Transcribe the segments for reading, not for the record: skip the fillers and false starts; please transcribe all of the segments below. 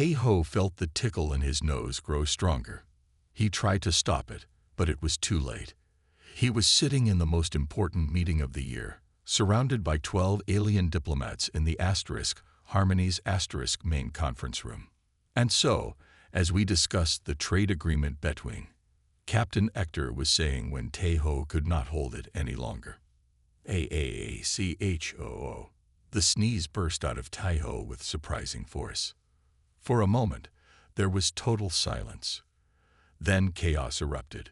Tae-ho felt the tickle in his nose grow stronger. He tried to stop it, but it was too late. He was sitting in the most important meeting of the year, surrounded by 12 alien diplomats in the Harmony's main conference room. And so, as we discussed the trade agreement between, Captain Ector was saying when Tae-ho could not hold it any longer. Aachoo. The sneeze burst out of Tae-ho with surprising force. For a moment, there was total silence. Then chaos erupted.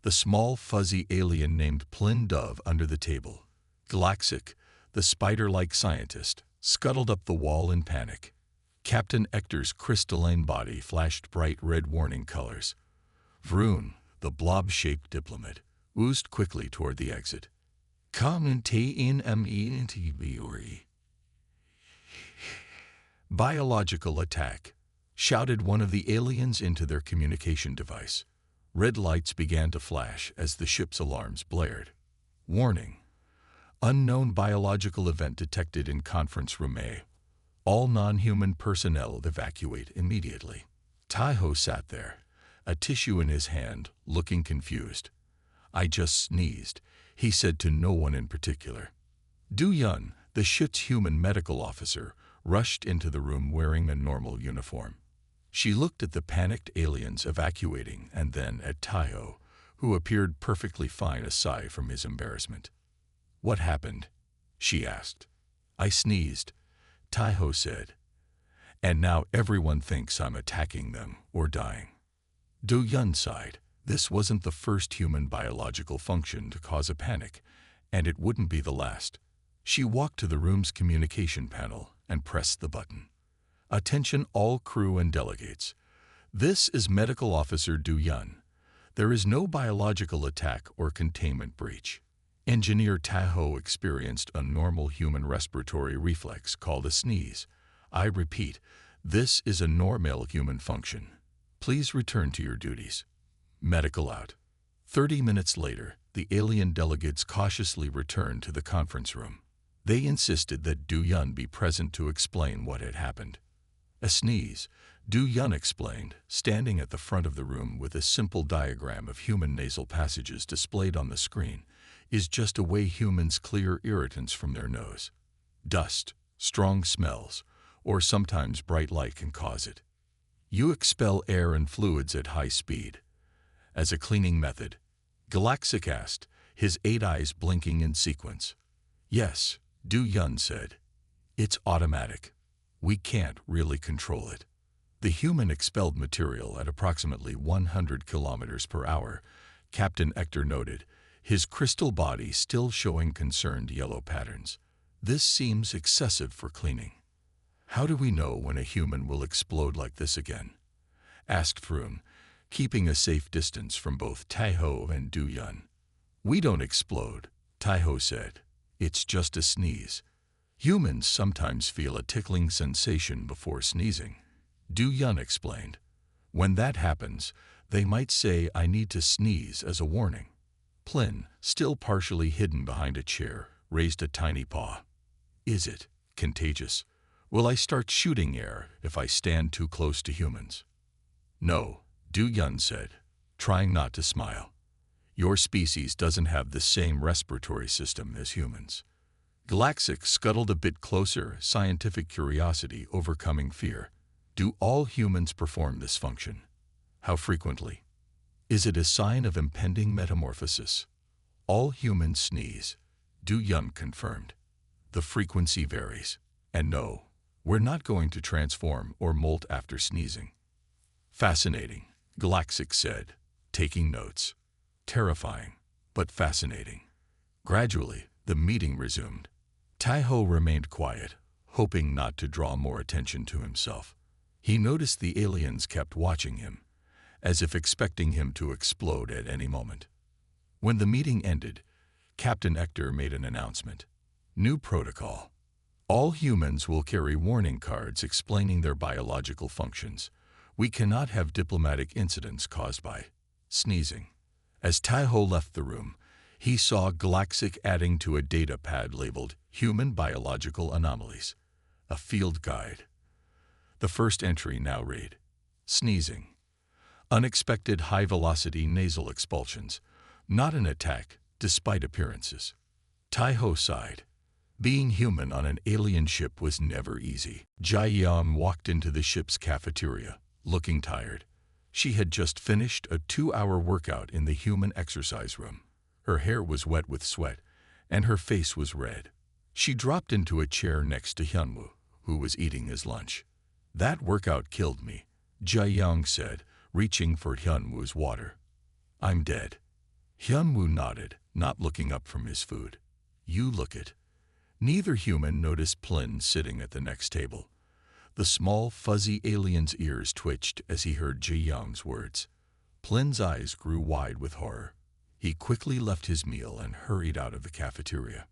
The small, fuzzy alien named Plin Dove under the table, Galaxic, the spider-like scientist, scuttled up the wall in panic. Captain Ector's crystalline body flashed bright red warning colors. Vroon, the blob-shaped diplomat, oozed quickly toward the exit. Biological attack, shouted one of the aliens into their communication device. Red lights began to flash as the ship's alarms blared. Warning. Unknown biological event detected in conference room A. All non-human personnel evacuate immediately. Tae-ho sat there, a tissue in his hand, looking confused. I just sneezed, he said to no one in particular. Do-yun, the ship's human medical officer, rushed into the room wearing a normal uniform. She looked at the panicked aliens evacuating and then at Tae-ho, who appeared perfectly fine aside from his embarrassment. What happened? She asked. I sneezed, Tae-ho said. And now everyone thinks I'm attacking them or dying. Do-yun sighed. This wasn't the first human biological function to cause a panic, and it wouldn't be the last. She walked to the room's communication panel and pressed the button. Attention all crew and delegates. This is Medical Officer Do-yun. There is no biological attack or containment breach. Engineer Tae-ho experienced a normal human respiratory reflex called a sneeze. I repeat, this is a normal human function. Please return to your duties. Medical out. 30 minutes later, the alien delegates cautiously returned to the conference room. They insisted that Do-yun be present to explain what had happened. A sneeze, Do-yun explained, standing at the front of the room with a simple diagram of human nasal passages displayed on the screen, is just a way humans clear irritants from their nose. Dust, strong smells, or sometimes bright light can cause it. You expel air and fluids at high speed. As a cleaning method, Galaxic asked, his 8 eyes blinking in sequence. Yes, Do-yun said. It's automatic. We can't really control it. The human expelled material at approximately 100 kilometers per hour, Captain Ector noted, his crystal body still showing concerned yellow patterns. This seems excessive for cleaning. How do we know when a human will explode like this again? Asked Vroon, keeping a safe distance from both Tae-ho and Do-yun. We don't explode, Tae-ho said. It's just a sneeze. Humans sometimes feel a tickling sensation before sneezing. Do-yun explained. When that happens, they might say I need to sneeze as a warning. Plin, still partially hidden behind a chair, raised a tiny paw. Is it contagious? Will I start shooting air if I stand too close to humans? No, Do-yun said, trying not to smile. Your species doesn't have the same respiratory system as humans. Galaxic scuttled a bit closer, scientific curiosity overcoming fear. Do all humans perform this function? How frequently? Is it a sign of impending metamorphosis? All humans sneeze, Do-yun confirmed. The frequency varies. And no, we're not going to transform or molt after sneezing. Fascinating, Galaxic said, taking notes. Terrifying, but fascinating. Gradually, the meeting resumed. Tae-ho remained quiet, hoping not to draw more attention to himself. He noticed the aliens kept watching him, as if expecting him to explode at any moment. When the meeting ended, Captain Ector made an announcement. New protocol. All humans will carry warning cards explaining their biological functions. We cannot have diplomatic incidents caused by sneezing. As Tae-ho left the room, he saw Galaxic adding to a data pad labeled Human Biological Anomalies, a field guide. The first entry now read, sneezing. Unexpected high-velocity nasal expulsions. Not an attack, despite appearances. Tai-Ho sighed. Being human on an alien ship was never easy. Jia walked into the ship's cafeteria, looking tired. She had just finished a 2-hour workout in the human exercise room. Her hair was wet with sweat, and her face was red. She dropped into a chair next to Hyunwoo, who was eating his lunch. That workout killed me, Jae-young said, reaching for Hyunwoo's water. I'm dead. Hyunwoo nodded, not looking up from his food. You look it. Neither human noticed Plin sitting at the next table. The small, fuzzy alien's ears twitched as he heard Jae-young's words. Plin's eyes grew wide with horror. He quickly left his meal and hurried out of the cafeteria.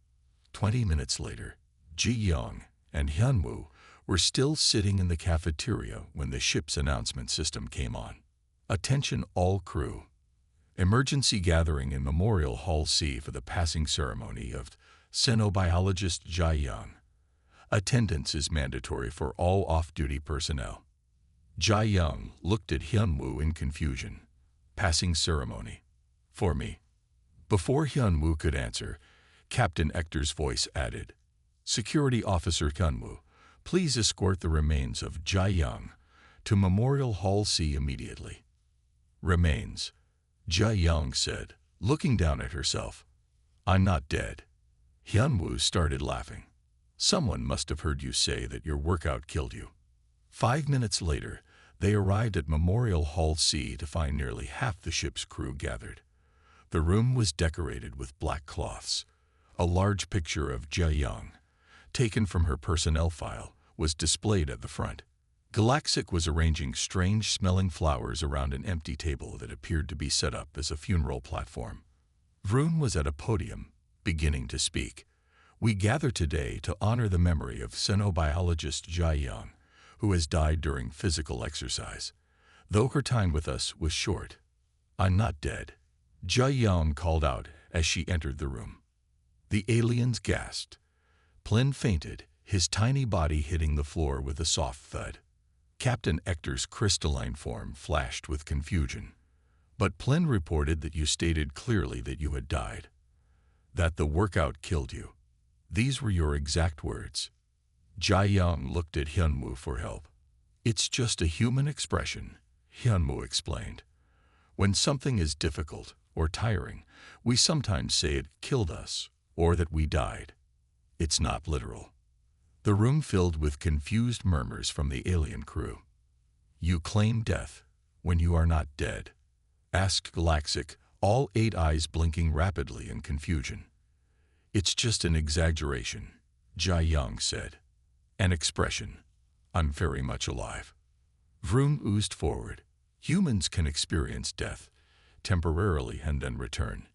20 minutes later, Jae-young and Hyunwoo were still sitting in the cafeteria when the ship's announcement system came on. Attention all crew. Emergency gathering in Memorial Hall C for the passing ceremony of xenobiologist Jae-young. Attendance is mandatory for all off-duty personnel. Jae-young looked at Hyunwoo in confusion. Passing ceremony. For me. Before Hyunwoo could answer, Captain Ector's voice added, Security Officer Hyunwoo, please escort the remains of Jae-young to Memorial Hall C immediately. Remains, Jae-young said, looking down at herself. I'm not dead. Hyunwoo started laughing. Someone must have heard you say that your workout killed you. 5 minutes later, they arrived at Memorial Hall C to find nearly half the ship's crew gathered. The room was decorated with black cloths. A large picture of Jae-young, taken from her personnel file, was displayed at the front. Galaxic was arranging strange-smelling flowers around an empty table that appeared to be set up as a funeral platform. Vroon was at a podium, beginning to speak. We gather today to honor the memory of xenobiologist Jae-young, who has died during physical exercise. Though her time with us was short. I'm not dead, Jae-young called out as she entered the room. The aliens gasped. Plin fainted, his tiny body hitting the floor with a soft thud. Captain Ector's crystalline form flashed with confusion. But Plin reported that you stated clearly that you had died. That the workout killed you. These were your exact words. Jae-young looked at Hyunwoo for help. It's just a human expression, Hyunwoo explained. When something is difficult or tiring, we sometimes say it killed us or that we died. It's not literal. The room filled with confused murmurs from the alien crew. You claim death when you are not dead, asked Galaxic, all 8 eyes blinking rapidly in confusion. It's just an exaggeration, Jae-young said. An expression. I'm very much alive. Vroon oozed forward. Humans can experience death, temporarily and then return.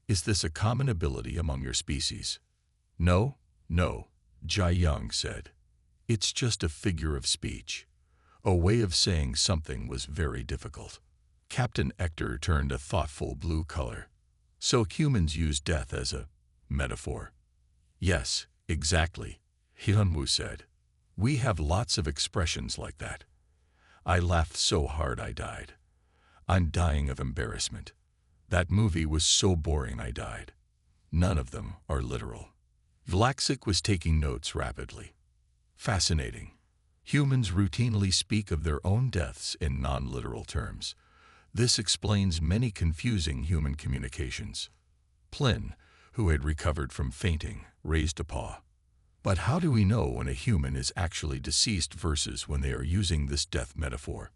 Is this a common ability among your species? No, Jae-young said. It's just a figure of speech. A way of saying something was very difficult. Captain Ector turned a thoughtful blue color. So humans use death as a metaphor? Yes, exactly, Hyunwoo said. We have lots of expressions like that. I laughed so hard I died. I'm dying of embarrassment. That movie was so boring I died. None of them are literal. Galaxic was taking notes rapidly. Fascinating. Humans routinely speak of their own deaths in non-literal terms. This explains many confusing human communications. Plin, who had recovered from fainting, raised a paw. But how do we know when a human is actually deceased versus when they are using this death metaphor?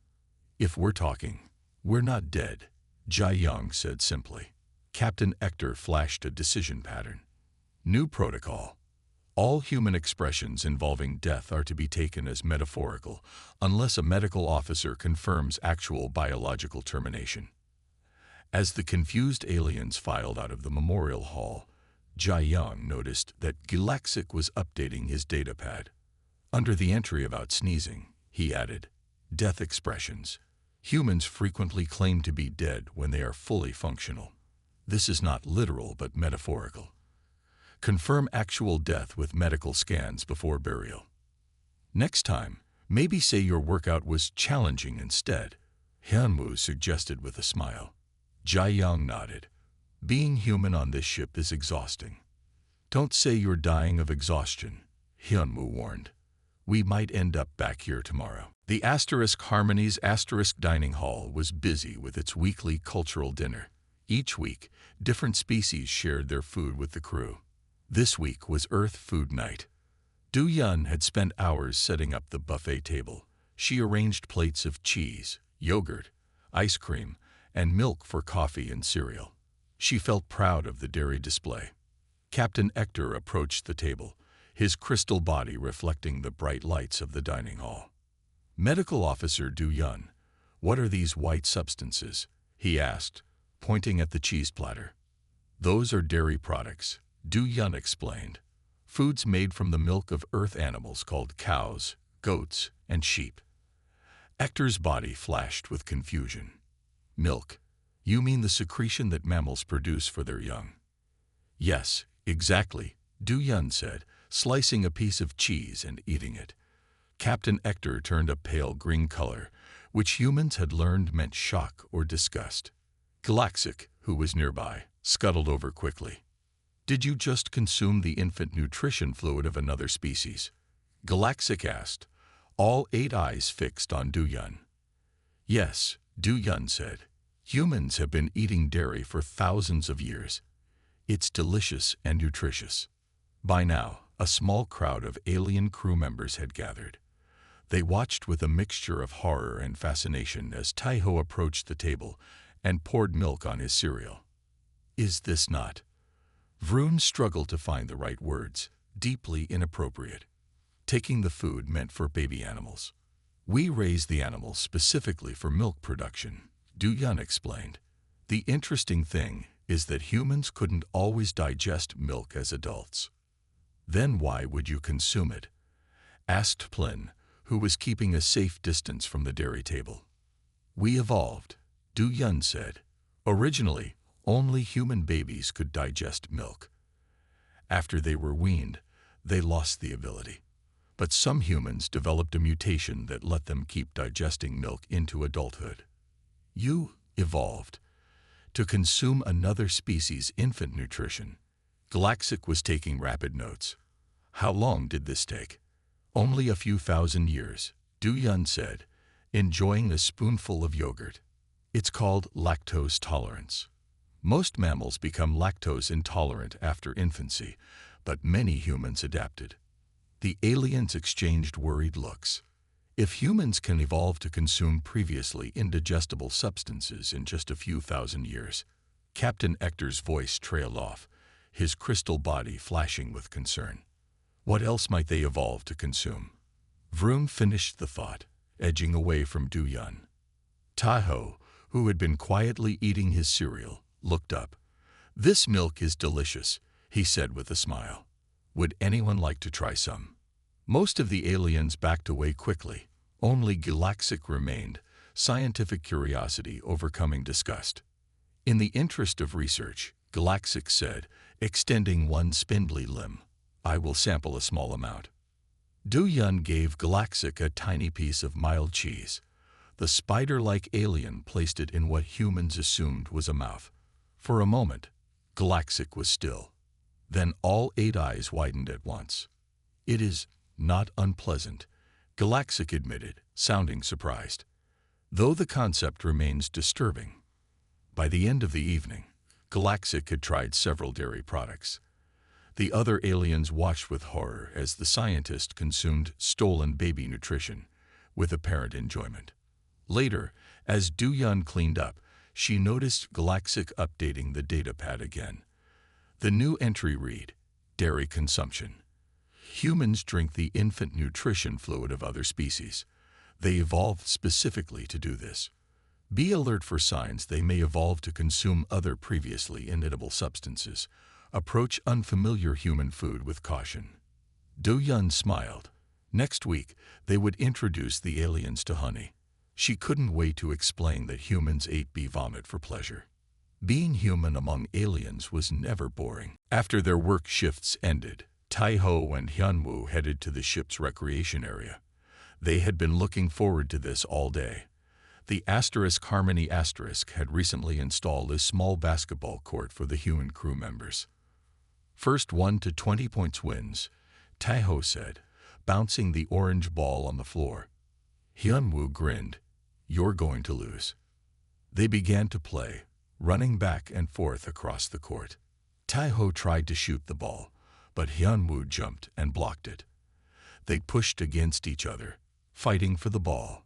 If we're talking, we're not dead, Jae-young said simply. Captain Ector flashed a decision pattern. New protocol. All human expressions involving death are to be taken as metaphorical unless a medical officer confirms actual biological termination. As the confused aliens filed out of the memorial hall, Jae-young noticed that Galaxic was updating his datapad. Under the entry about sneezing, he added, death expressions. Humans frequently claim to be dead when they are fully functional. This is not literal but metaphorical. Confirm actual death with medical scans before burial. Next time, Maybe say your workout was challenging instead, Hyunwoo suggested with a smile. Jae-young nodded. Being human on this ship is exhausting. Don't say you're dying of exhaustion, Hyunwoo warned. We might end up back here tomorrow. The Harmony's dining hall was busy with its weekly cultural dinner. Each week, different species shared their food with the crew. This week was Earth Food Night. Do-yeon had spent hours setting up the buffet table. She arranged plates of cheese, yogurt, ice cream, and milk for coffee and cereal. She felt proud of the dairy display. Captain Ector approached the table, his crystal body reflecting the bright lights of the dining hall. Medical Officer Do-yeon, what are these white substances? He asked, pointing at the cheese platter. Those are dairy products, Do-yeon explained. Foods made from the milk of earth animals called cows, goats, and sheep. Ector's body flashed with confusion. Milk? You mean the secretion that mammals produce for their young? Yes, exactly, Do-yeon said, slicing a piece of cheese and eating it. Captain Ector turned a pale green color, which humans had learned meant shock or disgust. Galaxic, who was nearby, scuttled over quickly. Did you just consume the infant nutrition fluid of another species? Galaxic asked, all 8 eyes fixed on Do-yeon. Yes, Do-yeon said. Humans have been eating dairy for thousands of years. It's delicious and nutritious. By now, a small crowd of alien crew members had gathered. They watched with a mixture of horror and fascination as Taeho approached the table and poured milk on his cereal. Is this not? Vroon struggled to find the right words, deeply inappropriate. Taking the food meant for baby animals. We raise the animals specifically for milk production, Do-yeon explained. The interesting thing is that humans couldn't always digest milk as adults. Then why would you consume it? Asked Plin, who was keeping a safe distance from the dairy table. We evolved, Do-yeon said. Originally, only human babies could digest milk. After they were weaned, they lost the ability. But some humans developed a mutation that let them keep digesting milk into adulthood. You evolved to consume another species' infant nutrition. Galaxic was taking rapid notes. How long did this take? Only a few thousand years, Do-yeon said, enjoying a spoonful of yogurt. It's called lactose tolerance. Most mammals become lactose intolerant after infancy, but many humans adapted. The aliens exchanged worried looks. If humans can evolve to consume previously indigestible substances in just a few thousand years, Captain Ector's voice trailed off, his crystal body flashing with concern. What else might they evolve to consume? Vroon finished the thought, edging away from Do-yeon. Taeho, who had been quietly eating his cereal, looked up. This milk is delicious, he said with a smile. Would anyone like to try some? Most of the aliens backed away quickly. Only Galaxic remained, scientific curiosity overcoming disgust. In the interest of research, Galaxic said, extending one spindly limb, I will sample a small amount. Do-yeon gave Galaxic a tiny piece of mild cheese. The spider-like alien placed it in what humans assumed was a mouth. For a moment, Galaxic was still. Then all 8 eyes widened at once. It is not unpleasant, Galaxic admitted, sounding surprised. Though the concept remains disturbing. By the end of the evening, Galaxic had tried several dairy products. The other aliens watched with horror as the scientist consumed stolen baby nutrition, with apparent enjoyment. Later, as Do-yeon cleaned up, she noticed Galaxic updating the datapad again. The new entry read, dairy consumption. Humans drink the infant nutrition fluid of other species. They evolved specifically to do this. Be alert for signs they may evolve to consume other previously inedible substances. Approach unfamiliar human food with caution. Do-yeon smiled. Next week, they would introduce the aliens to honey. She couldn't wait to explain that humans ate bee vomit for pleasure. Being human among aliens was never boring. After their work shifts ended, Taeho and Hyunwoo headed to the ship's recreation area. They had been looking forward to this all day. The Harmony had recently installed a small basketball court for the human crew members. First 1 to 20 points wins, Taiho said, bouncing the orange ball on the floor. Hyunwoo grinned. You're going to lose. They began to play, running back and forth across the court. Taiho tried to shoot the ball, but Hyunwoo jumped and blocked it. They pushed against each other, fighting for the ball.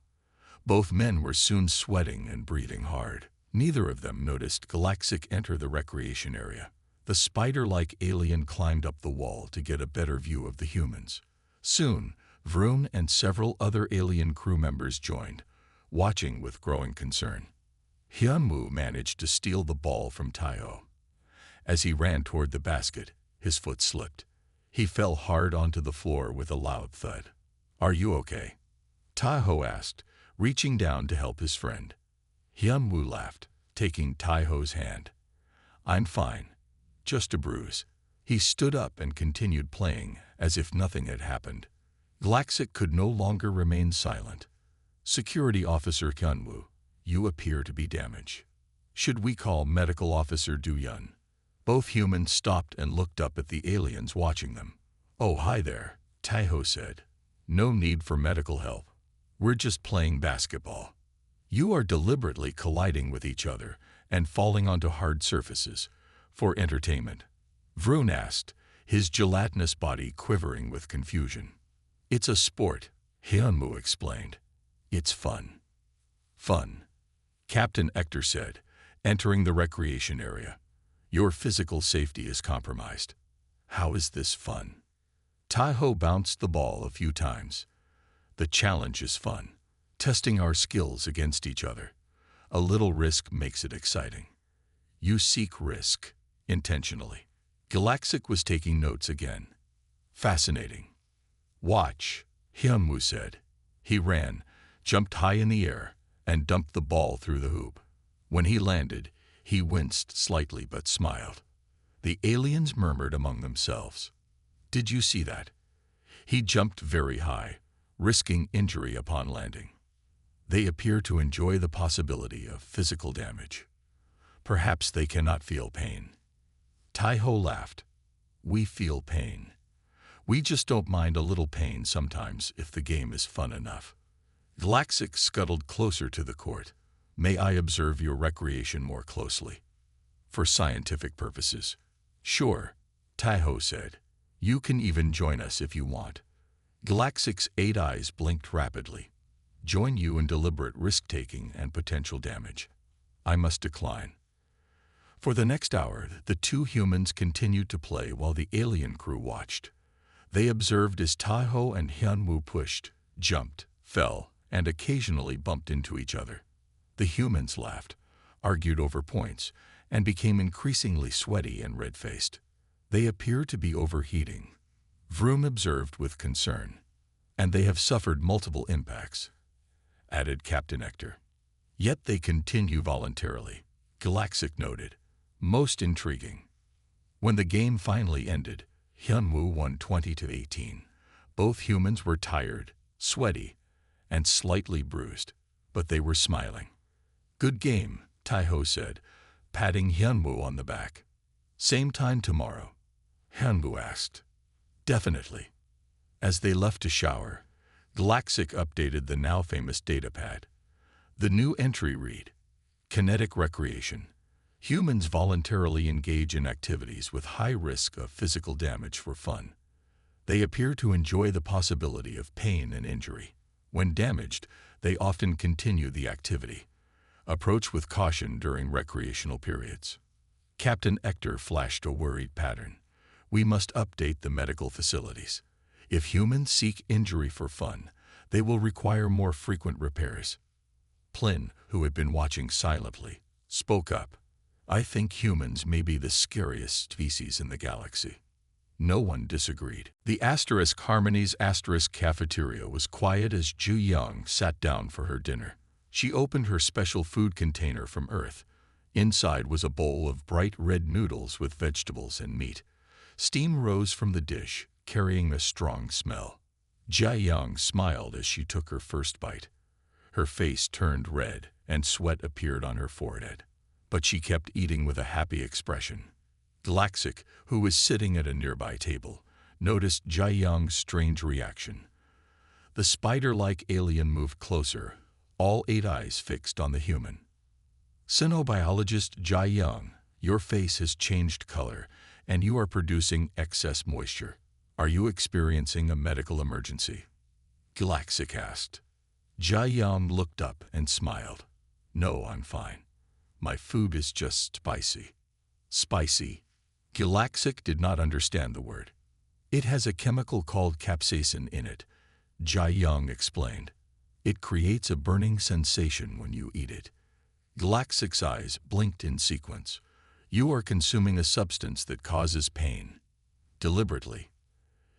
Both men were soon sweating and breathing hard. Neither of them noticed Galaxic enter the recreation area. The spider-like alien climbed up the wall to get a better view of the humans. Soon, Vroom and several other alien crew members joined, watching with growing concern. Hyunwoo managed to steal the ball from Taiho. As he ran toward the basket, his foot slipped. He fell hard onto the floor with a loud thud. "Are you okay?" Taiho asked, reaching down to help his friend. Hyunwoo laughed, taking Taiho's hand. "I'm fine. Just a bruise." He stood up and continued playing as if nothing had happened. Galaxic could no longer remain silent. "Security Officer Hyunwoo, you appear to be damaged. Should we call Medical Officer Du-Yun?" Both humans stopped and looked up at the aliens watching them. "Oh, hi there," Taiho said. "No need for medical help. We're just playing basketball. You are deliberately colliding with each other and falling onto hard surfaces for entertainment." Vroom asked, his gelatinous body quivering with confusion. "It's a sport," Hyunwoo explained. "It's fun." "Fun," Captain Ector said, entering the recreation area. "Your physical safety is compromised." "How is this fun?" Taiho bounced the ball a few times. "The challenge is fun. Testing our skills against each other. A little risk makes it exciting. You seek risk, intentionally." Galaxic was taking notes again. "Fascinating." "Watch," Hyunwoo said. He ran, jumped high in the air, and dumped the ball through the hoop. When he landed, he winced slightly but smiled. The aliens murmured among themselves. "Did you see that? He jumped very high, risking injury upon landing." They appear to enjoy the possibility of physical damage. Perhaps they cannot feel pain. Taiho laughed. "We feel pain. We just don't mind a little pain sometimes if the game is fun enough." Galaxic scuttled closer to the court. "May I observe your recreation more closely?" "For scientific purposes." "Sure," Taiho said. "You can even join us if you want." Galaxic's 8 eyes blinked rapidly. "Join you in deliberate risk-taking and potential damage." "I must decline." For the next hour, the two humans continued to play while the alien crew watched. They observed as Taiho and Hyunwoo pushed, jumped, fell, and occasionally bumped into each other. The humans laughed, argued over points, and became increasingly sweaty and red-faced. They appear to be overheating, Vroom observed with concern. "And they have suffered multiple impacts," added Captain Ector. "Yet they continue voluntarily," Galaxic noted. "Most intriguing." When the game finally ended, Hyunwoo won 20-18. Both humans were tired, sweaty, and slightly bruised, but they were smiling. "Good game," Taiho said, patting Hyunwoo on the back. "Same time tomorrow?" Hyunwoo asked. "Definitely." As they left to shower, Galaxic updated the now-famous datapad. The new entry read, "Kinetic recreation. Humans voluntarily engage in activities with high risk of physical damage for fun. They appear to enjoy the possibility of pain and injury. When damaged, they often continue the activity. Approach with caution during recreational periods." Captain Ector flashed a worried pattern. "We must update the medical facilities. If humans seek injury for fun, they will require more frequent repairs." Plin, who had been watching silently, spoke up. "I think humans may be the scariest species in the galaxy." No one disagreed. The Harmony's cafeteria was quiet as Ju Young sat down for her dinner. She opened her special food container from Earth. Inside was a bowl of bright red noodles with vegetables and meat. Steam rose from the dish, carrying a strong smell. Jiayang smiled as she took her first bite. Her face turned red and sweat appeared on her forehead, but she kept eating with a happy expression. Galaxic, who was sitting at a nearby table, noticed Jiayang's strange reaction. The spider-like alien moved closer, all 8 eyes fixed on the human. Sinobiologist Jiayang, your face has changed color, and you are producing excess moisture. Are you experiencing a medical emergency? Galaxic asked. Jiayang looked up and smiled. No, I'm fine. My food is just spicy. Spicy? Galaxic did not understand the word. It has a chemical called capsaicin in it, Jiayang explained. It creates a burning sensation when you eat it. Galaxic's eyes blinked in sequence. You are consuming a substance that causes pain. Deliberately.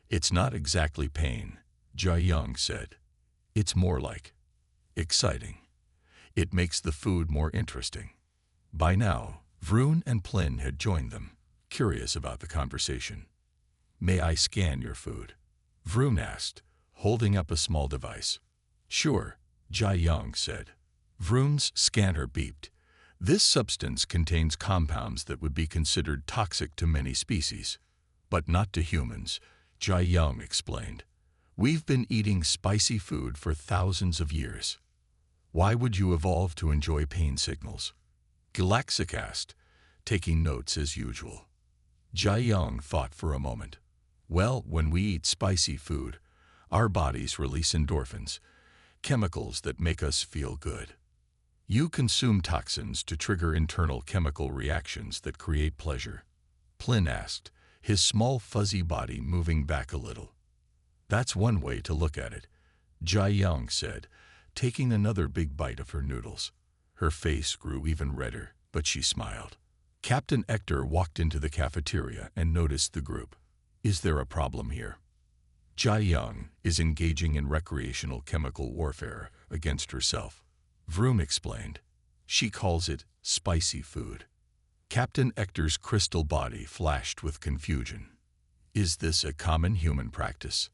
It's not exactly pain, Jiayang said. It's more like exciting. It makes the food more interesting. By now, Vroon and Plin had joined them, curious about the conversation. May I scan your food? Vroon asked, holding up a small device. Sure, Jiayang said. Vroon's scanner beeped. This substance contains compounds that would be considered toxic to many species, but not to humans, Jiayang explained. We've been eating spicy food for thousands of years. Why would you evolve to enjoy pain signals? Galaxic asked, taking notes as usual. Jiayang thought for a moment. Well, when we eat spicy food, our bodies release endorphins, chemicals that make us feel good. You consume toxins to trigger internal chemical reactions that create pleasure. Plin asked, his small fuzzy body moving back a little. That's one way to look at it, Jiayang said, taking another big bite of her noodles. Her face grew even redder, but she smiled. Captain Ector walked into the cafeteria and noticed the group. Is there a problem here? Jiayang is engaging in recreational chemical warfare against herself. Vroom explained. She calls it spicy food. Captain Ector's crystal body flashed with confusion. Is this a common human practice?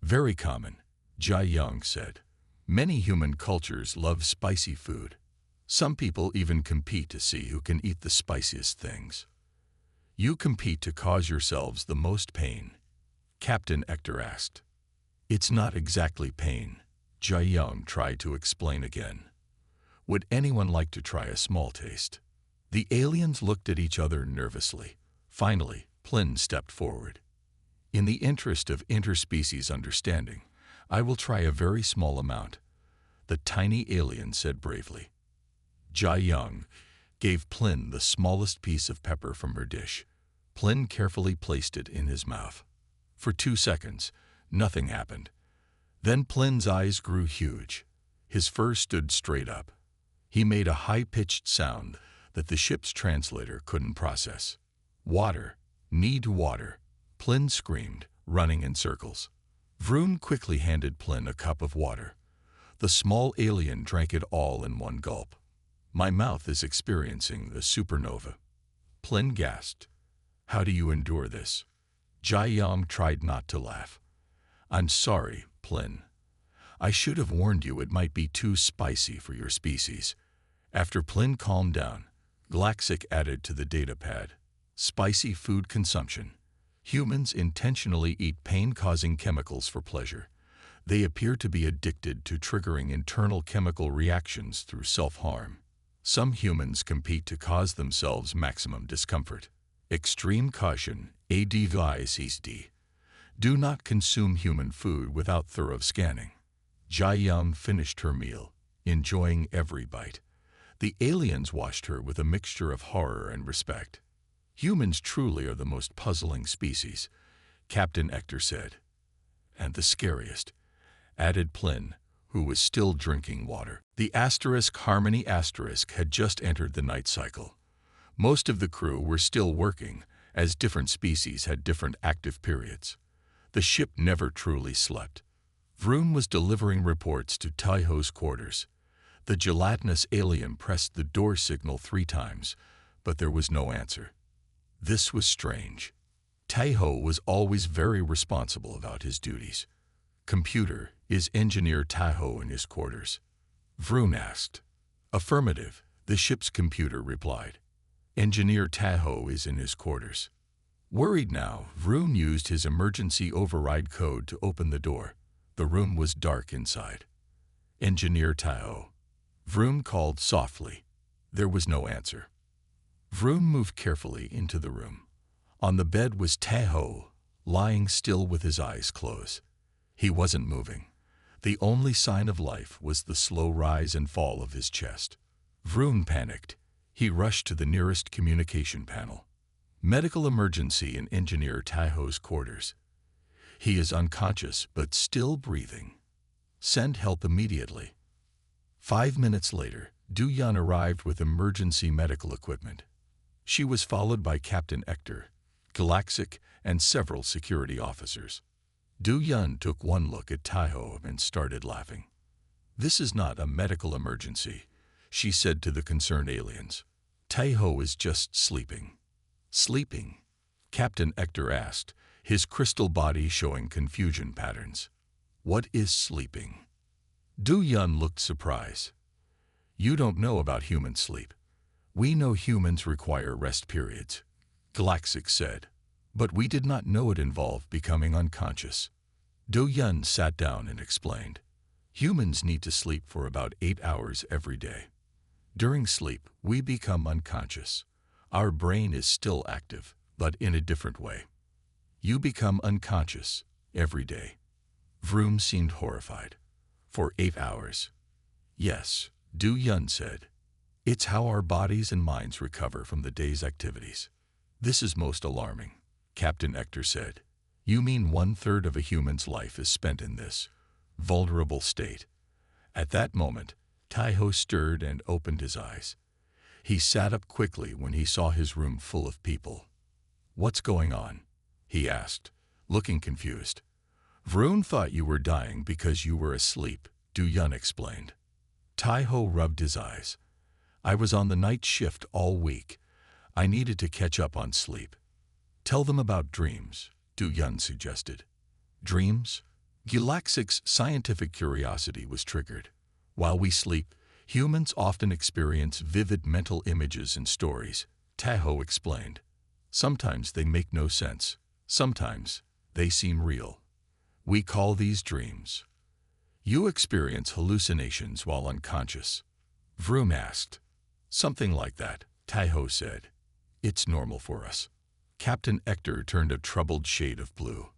Very common, Jiayang said. Many human cultures love spicy food. Some people even compete to see who can eat the spiciest things. You compete to cause yourselves the most pain, Captain Ector asked. It's not exactly pain, Jiayang tried to explain again. Would anyone like to try a small taste? The aliens looked at each other nervously. Finally, Plin stepped forward. In the interest of interspecies understanding, I will try a very small amount, the tiny alien said bravely. Jiayang gave Plin the smallest piece of pepper from her dish. Plin carefully placed it in his mouth. For 2 seconds, nothing happened. Then Plin's eyes grew huge. His fur stood straight up. He made a high-pitched sound that the ship's translator couldn't process. Water, need water, Plin screamed, running in circles. Vroon quickly handed Plin a cup of water. The small alien drank it all in one gulp. My mouth is experiencing the supernova. Plin gasped. How do you endure this? Jiayang tried not to laugh. I'm sorry, Plin. I should have warned you it might be too spicy for your species. After Plin calmed down, Galaxic added to the data pad. Spicy food consumption. Humans intentionally eat pain-causing chemicals for pleasure. They appear to be addicted to triggering internal chemical reactions through self-harm. Some humans compete to cause themselves maximum discomfort. Extreme caution, advice. Do not consume human food without thorough scanning. Jiayang finished her meal, enjoying every bite. The aliens watched her with a mixture of horror and respect. Humans truly are the most puzzling species, Captain Ector said. And the scariest, added Plin, who was still drinking water. The Harmony had just entered the night cycle. Most of the crew were still working, as different species had different active periods. The ship never truly slept. Vroon was delivering reports to Taiho's quarters. The gelatinous alien pressed the door signal 3 times, but there was no answer. This was strange. Taiho was always very responsible about his duties. Computer, is Engineer Tahoe in his quarters? Vroom asked. Affirmative, the ship's computer replied. Engineer Tahoe is in his quarters. Worried now, Vroom used his emergency override code to open the door. The room was dark inside. Engineer Tahoe. Vroom called softly. There was no answer. Vroom moved carefully into the room. On the bed was Tahoe, lying still with his eyes closed. He wasn't moving. The only sign of life was the slow rise and fall of his chest. Vroom panicked. He rushed to the nearest communication panel. Medical emergency in Engineer Tahoe's quarters. He is unconscious but still breathing. Send help immediately. 5 minutes later, Du-Yun arrived with emergency medical equipment. She was followed by Captain Ector, Galaxic, and several security officers. Du-Yun took one look at Tahoe and started laughing. This is not a medical emergency, she said to the concerned aliens. Tahoe is just sleeping. Sleeping? Captain Ector asked, his crystal body showing confusion patterns. What is sleeping? Du-Yun looked surprised. You don't know about human sleep. We know humans require rest periods, Galaxic said. But we did not know it involved becoming unconscious. Du-Yun sat down and explained. Humans need to sleep for about 8 hours every day. During sleep, we become unconscious. Our brain is still active, but in a different way. You become unconscious every day. Vroom seemed horrified. For 8 hours. Yes, Du-Yun said. It's how our bodies and minds recover from the day's activities. This is most alarming, Captain Ector said. You mean 1/3 of a human's life is spent in this vulnerable state. At that moment, Tahoe stirred and opened his eyes. He sat up quickly when he saw his room full of people. What's going on? He asked, looking confused. Vroom thought you were dying because you were asleep, Du-Yun explained. Tahoe rubbed his eyes. I was on the night shift all week. I needed to catch up on sleep. Tell them about dreams, Du-Yun suggested. Dreams? Galaxic's scientific curiosity was triggered. While we sleep, humans often experience vivid mental images and stories, Tahoe explained. Sometimes they make no sense. Sometimes they seem real. We call these dreams. You experience hallucinations while unconscious? Vroom asked. Something like that, Tahoe said. It's normal for us. Captain Ector turned a troubled shade of blue.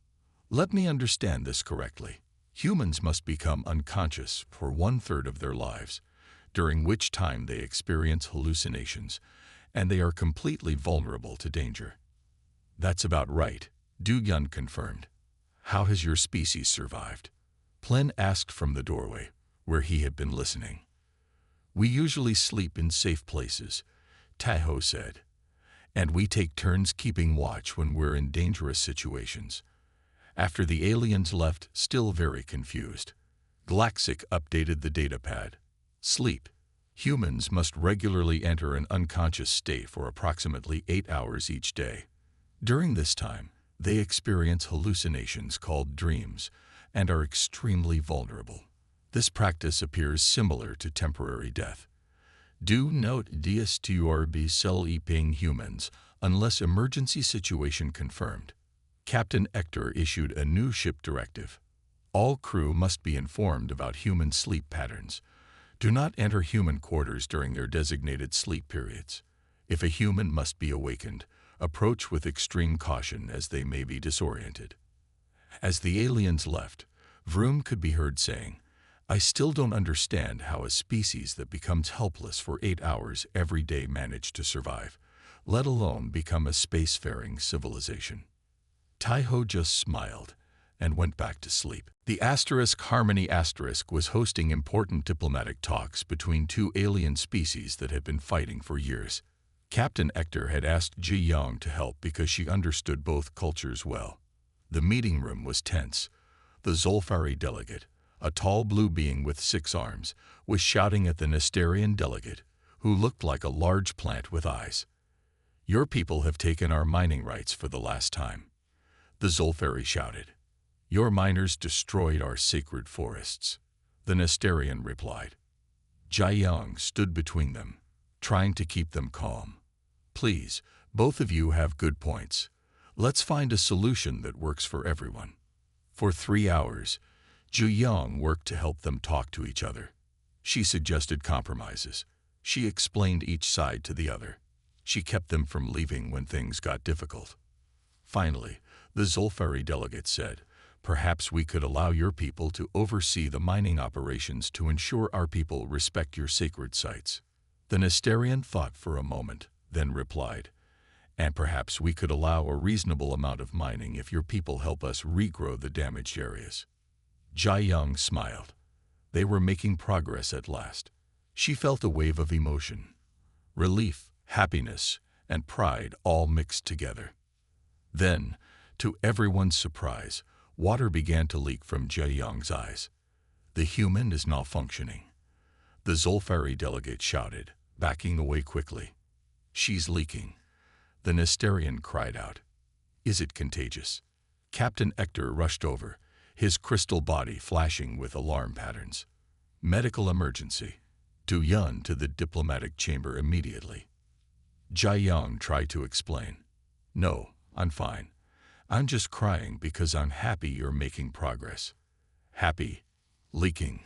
Let me understand this correctly. Humans must become unconscious for 1/3 of their lives, during which time they experience hallucinations, and they are completely vulnerable to danger. That's about right, Du-Yun confirmed. How has your species survived? Plen asked from the doorway, where he had been listening. We usually sleep in safe places, Tahoe said, and we take turns keeping watch when we're in dangerous situations. After the aliens left, still very confused, Galaxic updated the datapad. Sleep. Humans must regularly enter an unconscious state for approximately 8 hours each day. During this time, they experience hallucinations called dreams and are extremely vulnerable. This practice appears similar to temporary death. Do note sleeping humans unless emergency situation confirmed. Captain Ector issued a new ship directive. All crew must be informed about human sleep patterns. Do not enter human quarters during their designated sleep periods. If a human must be awakened, approach with extreme caution as they may be disoriented. As the aliens left, Vroom could be heard saying, I still don't understand how a species that becomes helpless for 8 hours every day managed to survive, let alone become a spacefaring civilization. Tahoe just smiled and went back to sleep. The Harmony was hosting important diplomatic talks between two alien species that had been fighting for years. Captain Ector had asked Ji-Yong to help because she understood both cultures well. The meeting room was tense. The Zolfari delegate, a tall blue being with 6 arms, was shouting at the Nesterian delegate, who looked like a large plant with eyes. Your people have taken our mining rights for the last time. The Zolfari shouted. Your miners destroyed our sacred forests, the Nestorian replied. Jiayang stood between them, trying to keep them calm. Please, both of you have good points. Let's find a solution that works for everyone. For 3 hours, Jiayang worked to help them talk to each other. She suggested compromises. She explained each side to the other. She kept them from leaving when things got difficult. Finally, the Zulfari delegate said, "Perhaps we could allow your people to oversee the mining operations to ensure our people respect your sacred sites." The Nestorian thought for a moment, then replied, "And perhaps we could allow a reasonable amount of mining if your people help us regrow the damaged areas." Jiayang smiled. They were making progress at last. She felt a wave of emotion. Relief, happiness, and pride all mixed together. Then, to everyone's surprise, water began to leak from Jiayang's eyes. "The human is now functioning," the Zulfari delegate shouted, backing away quickly. "She's leaking," the Nestorian cried out. "Is it contagious?" Captain Ector rushed over, his crystal body flashing with alarm patterns. "Medical emergency. Du Yun to the diplomatic chamber immediately." Jiayang tried to explain. "No, I'm fine. I'm just crying because I'm happy you're making progress." "Happy? Leaking?"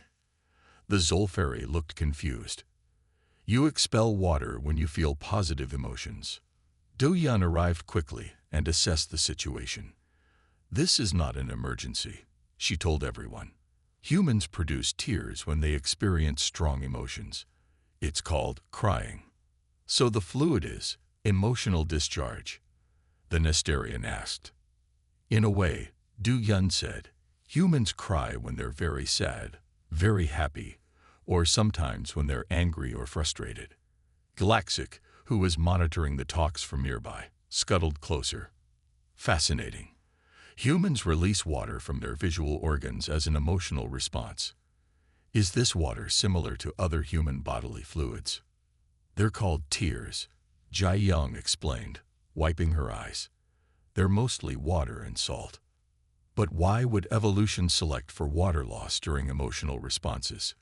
The Zulfari looked confused. "You expel water when you feel positive emotions." Du Yun arrived quickly and assessed the situation. "This is not an emergency," she told everyone. "Humans produce tears when they experience strong emotions. It's called crying." "So the fluid is emotional discharge?" the Nestorian asked. "In a way," Du Yun said. "Humans cry when they're very sad, very happy, or sometimes when they're angry or frustrated." Galaxic, who was monitoring the talks from nearby, scuttled closer. "Fascinating. Humans release water from their visual organs as an emotional response. Is this water similar to other human bodily fluids?" "They're called tears," Jiayang explained, wiping her eyes. "They're mostly water and salt." "But why would evolution select for water loss during emotional responses?"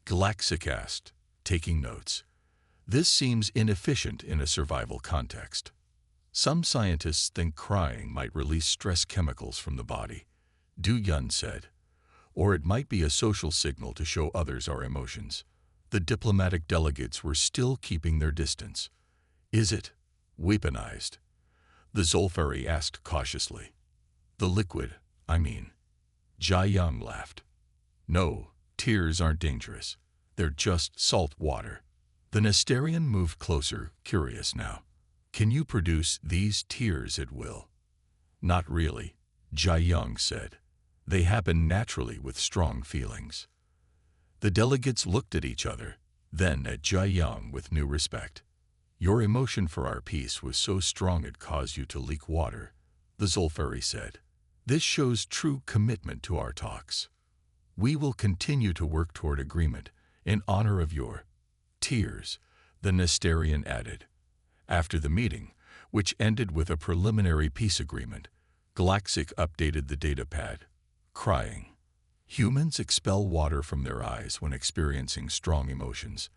Galaxic asked, taking notes. "This seems inefficient in a survival context. Some scientists think crying might release stress chemicals from the body," Du Yun said. "Or it might be a social signal to show others our emotions." The diplomatic delegates were still keeping their distance. "Is it weaponized?" the Zulfari asked cautiously. "The liquid, I mean." Jiayang laughed. "No, tears aren't dangerous. They're just salt water." The Nestorian moved closer, curious now. "Can you produce these tears at will?" "Not really," Jiayang said. "They happen naturally with strong feelings." The delegates looked at each other, then at Jiayang with new respect. "Your emotion for our peace was so strong it caused you to leak water," the Zulfari said. "This shows true commitment to our talks. We will continue to work toward agreement in honor of your tears," the Nestorian added. After the meeting, which ended with a preliminary peace agreement, Galaxic updated the datapad. Crying. Humans expel water from their eyes when experiencing strong emotions.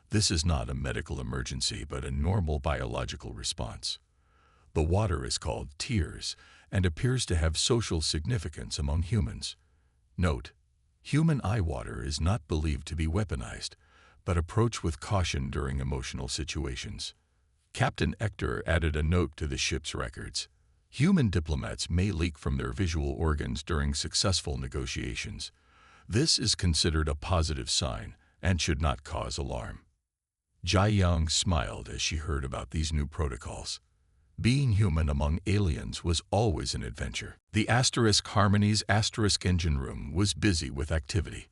This is not a medical emergency, but a normal biological response. The water is called tears and appears to have social significance among humans. Note: human eye water is not believed to be weaponized, but approach with caution during emotional situations. Captain Ector added a note to the ship's records. Human diplomats may leak from their visual organs during successful negotiations. This is considered a positive sign and should not cause alarm. Jiayang smiled as she heard about these new protocols. Being human among aliens was always an adventure. The Harmony's engine room was busy with activity.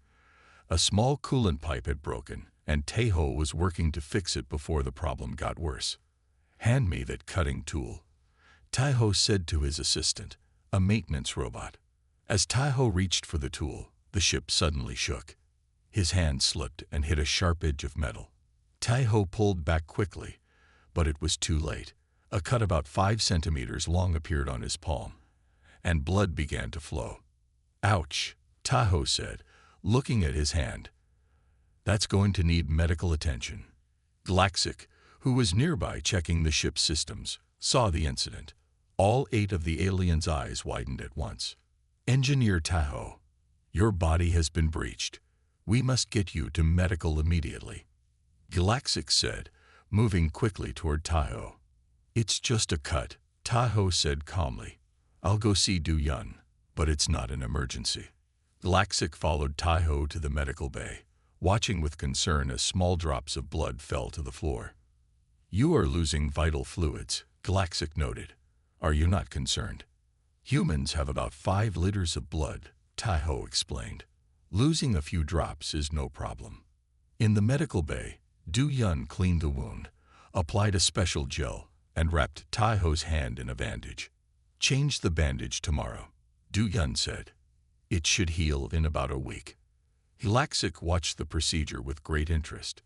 A small coolant pipe had broken, and Taeho was working to fix it before the problem got worse. "Hand me that cutting tool," Taeho said to his assistant, a maintenance robot. As Taeho reached for the tool, the ship suddenly shook. His hand slipped and hit a sharp edge of metal. Taeho pulled back quickly, but it was too late. A cut about 5 centimeters long appeared on his palm, and blood began to flow. Ouch, Tahoe said, looking at his hand. That's going to need medical attention. Galaxic, who was nearby checking the ship's systems, saw the incident. All 8 of the aliens' eyes widened at once. Engineer Tahoe, your body has been breached. We must get you to medical immediately. Galaxic said, moving quickly toward Tahoe. It's just a cut, Tahoe said calmly. I'll go see Du Yun, but it's not an emergency. Galaxic followed Tahoe to the medical bay, watching with concern as small drops of blood fell to the floor. You are losing vital fluids, Galaxic noted. Are you not concerned? Humans have about 5 liters of blood, Tahoe explained. Losing a few drops is no problem. In the medical bay, Du Yun cleaned the wound, applied a special gel, and wrapped Tahoe's hand in a bandage. Change the bandage tomorrow, Du Yun said. It should heal in about a week. Galaxic watched the procedure with great interest.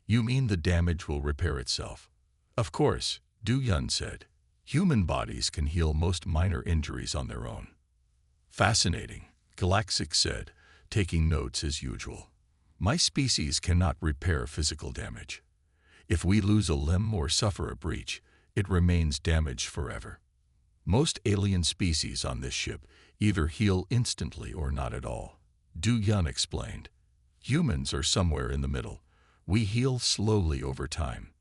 You mean the damage will repair itself? Of course, Du Yun said. Human bodies can heal most minor injuries on their own. Fascinating, Galaxic said, taking notes as usual. My species cannot repair physical damage. If we lose a limb or suffer a breach, it remains damaged forever. Most alien species on this ship either heal instantly or not at all, Du Yun explained. Humans are somewhere in the middle. We heal slowly over time.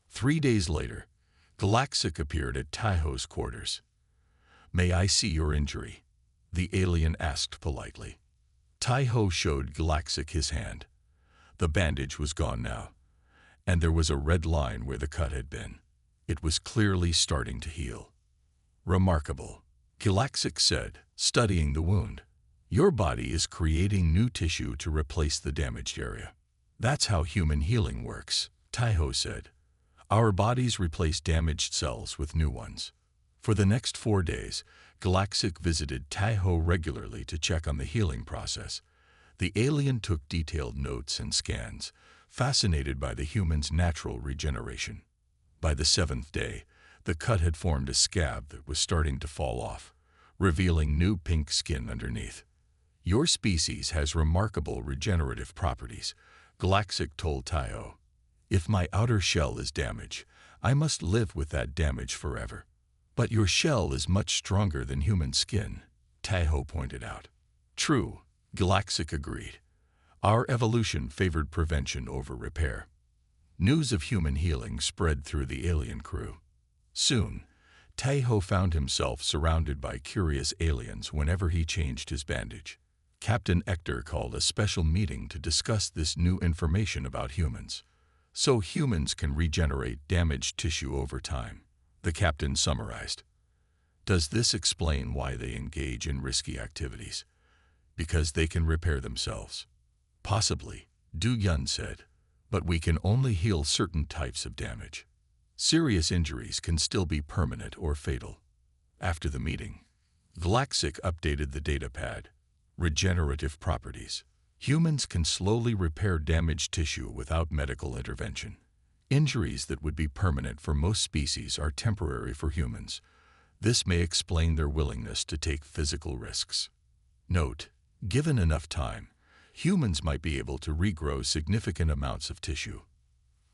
3 days later, Galaxic appeared at Tahoe's quarters. May I see your injury? The alien asked politely. Tahoe showed Galaxic his hand. The bandage was gone now, and there was a red line where the cut had been. It was clearly starting to heal. Remarkable, Galaxic said, studying the wound. Your body is creating new tissue to replace the damaged area. That's how human healing works, Tahoe said. Our bodies replace damaged cells with new ones. For the next 4 days, Galaxic visited Tahoe regularly to check on the healing process. The alien took detailed notes and scans, fascinated by the human's natural regeneration. By the 7th day, the cut had formed a scab that was starting to fall off, revealing new pink skin underneath. Your species has remarkable regenerative properties, Galaxic told Tahoe. If my outer shell is damaged, I must live with that damage forever. But your shell is much stronger than human skin, Tahoe pointed out. True, Galaxic agreed. Our evolution favored prevention over repair. News of human healing spread through the alien crew. Soon, Tahoe found himself surrounded by curious aliens whenever he changed his bandage. Captain Ector called a special meeting to discuss this new information about humans. So humans can regenerate damaged tissue over time, the captain summarized. Does this explain why they engage in risky activities? Because they can repair themselves. Possibly, Du Yun said, but we can only heal certain types of damage. Serious injuries can still be permanent or fatal. After the meeting, Galaxic updated the data pad. Regenerative properties. Humans can slowly repair damaged tissue without medical intervention. Injuries that would be permanent for most species are temporary for humans. This may explain their willingness to take physical risks. Note, given enough time, humans might be able to regrow significant amounts of tissue.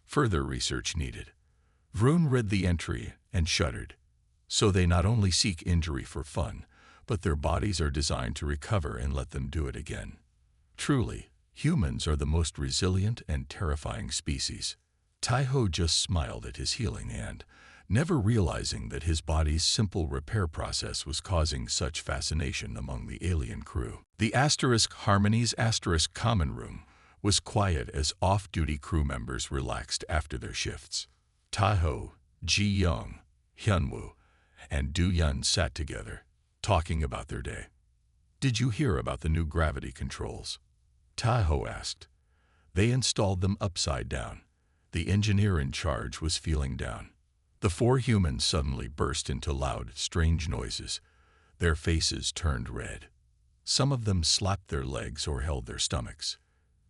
Further research needed. Vroon read the entry and shuddered. So they not only seek injury for fun, but their bodies are designed to recover and let them do it again. Truly, humans are the most resilient and terrifying species. Tahoe just smiled at his healing hand, never realizing that his body's simple repair process was causing such fascination among the alien crew. The *Harmony's common room was quiet as off-duty crew members relaxed after their shifts. Tahoe, Ji-young, Hyunwoo, and Du Yun sat together, talking about their day. Did you hear about the new gravity controls? Tahoe asked. They installed them upside down. The engineer in charge was feeling down. The 4 humans suddenly burst into loud, strange noises. Their faces turned red. Some of them slapped their legs or held their stomachs.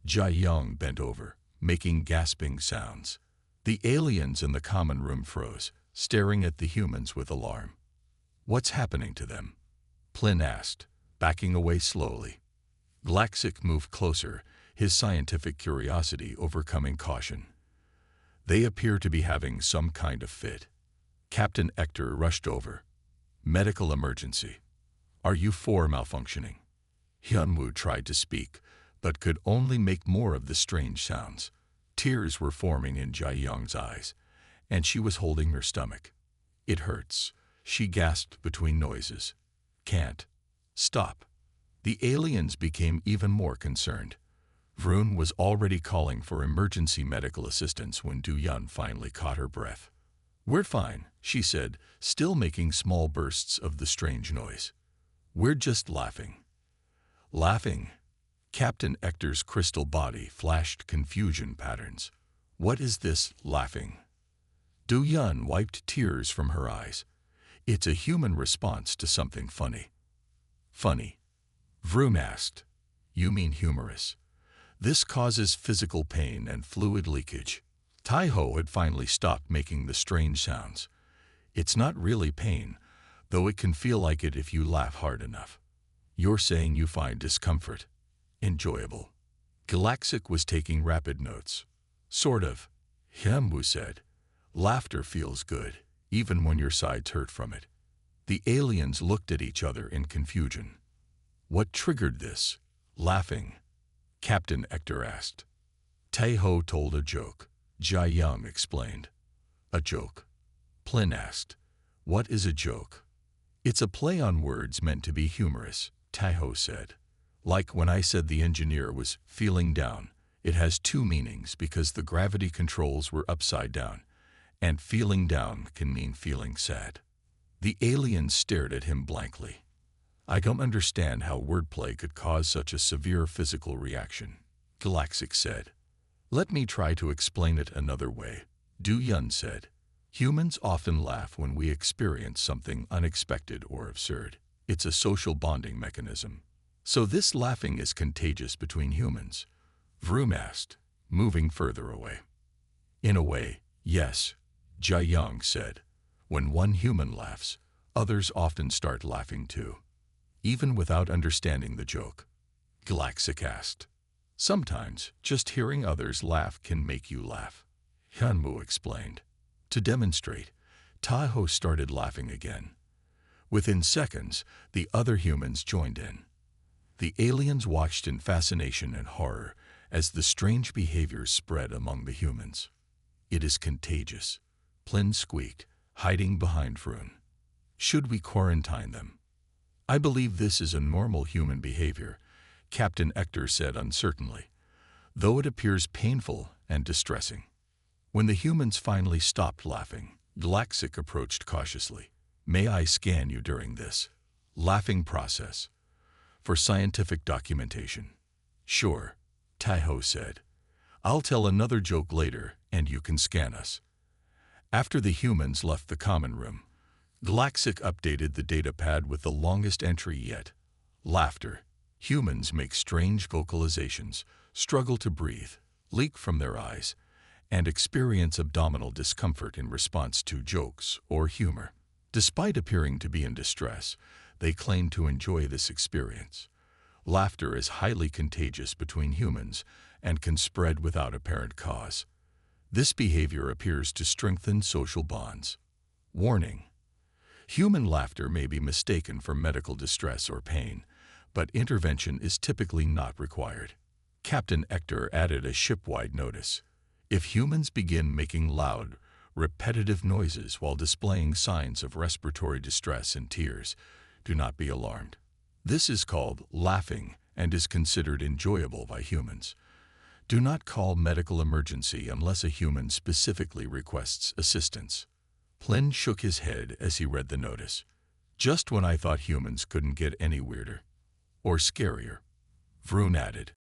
Ji-young bent over, making gasping sounds. The aliens in the common room froze, staring at the humans with alarm. What's happening to them? Plin asked, backing away slowly. Galaxic moved closer, his scientific curiosity overcoming caution. They appear to be having some kind of fit. Captain Ector rushed over. Medical emergency. Are you four malfunctioning? Hyunwoo tried to speak, but could only make more of the strange sounds. Tears were forming in Jae-young's eyes, and she was holding her stomach. It hurts, she gasped between noises. Can't. Stop. The aliens became even more concerned. Vroon was already calling for emergency medical assistance when Do-yeon finally caught her breath. We're fine, she said, still making small bursts of the strange noise. We're just laughing. Laughing? Captain Ector's crystal body flashed confusion patterns. What is this laughing? Do-yeon wiped tears from her eyes. It's a human response to something funny. Funny? Vroon asked. You mean humorous. This causes physical pain and fluid leakage. Taeho had finally stopped making the strange sounds. It's not really pain, though it can feel like it if you laugh hard enough. You're saying you find discomfort enjoyable. Galaxic was taking rapid notes. Sort of. Hyunwoo said. Laughter feels good, even when your sides hurt from it. The aliens looked at each other in confusion. What triggered this? Laughing? Captain Ector asked. Taeho told a joke. Jae-young explained. A joke? Plin asked. What is a joke? It's a play on words meant to be humorous, Taeho said. Like when I said the engineer was feeling down, it has two meanings because the gravity controls were upside down, and feeling down can mean feeling sad. The aliens stared at him blankly. I don't understand how wordplay could cause such a severe physical reaction, Galaxic said. Let me try to explain it another way, Do-yeon said. Humans often laugh when we experience something unexpected or absurd. It's a social bonding mechanism. So this laughing is contagious between humans? Vroom asked, moving further away. In a way, yes, Jae-young said. When one human laughs, others often start laughing too. Even without understanding the joke. Galaxic asked. Sometimes, just hearing others laugh can make you laugh. Hyunwoo explained. To demonstrate, Taeho started laughing again. Within seconds, the other humans joined in. The aliens watched in fascination and horror as the strange behavior spread among the humans. It is contagious, Plin squeaked, hiding behind Vroon. Should we quarantine them? I believe this is a normal human behavior, Captain Ector said uncertainly, though it appears painful and distressing. When the humans finally stopped laughing, Galaxic approached cautiously. May I scan you during this laughing process? For scientific documentation. Sure, Taeho said. I'll tell another joke later and you can scan us. After the humans left the common room, Galaxic updated the datapad with the longest entry yet. Laughter. Humans make strange vocalizations, struggle to breathe, leak from their eyes, and experience abdominal discomfort in response to jokes or humor. Despite appearing to be in distress, they claim to enjoy this experience. Laughter is highly contagious between humans and can spread without apparent cause. This behavior appears to strengthen social bonds. Warning. Human laughter may be mistaken for medical distress or pain, but intervention is typically not required. Captain Ector added a ship-wide notice. If humans begin making loud, repetitive noises while displaying signs of respiratory distress and tears, do not be alarmed. This is called laughing and is considered enjoyable by humans. Do not call medical emergency unless a human specifically requests assistance. Plin shook his head as he read the notice. Just when I thought humans couldn't get any weirder. Or scarier. Vroon added.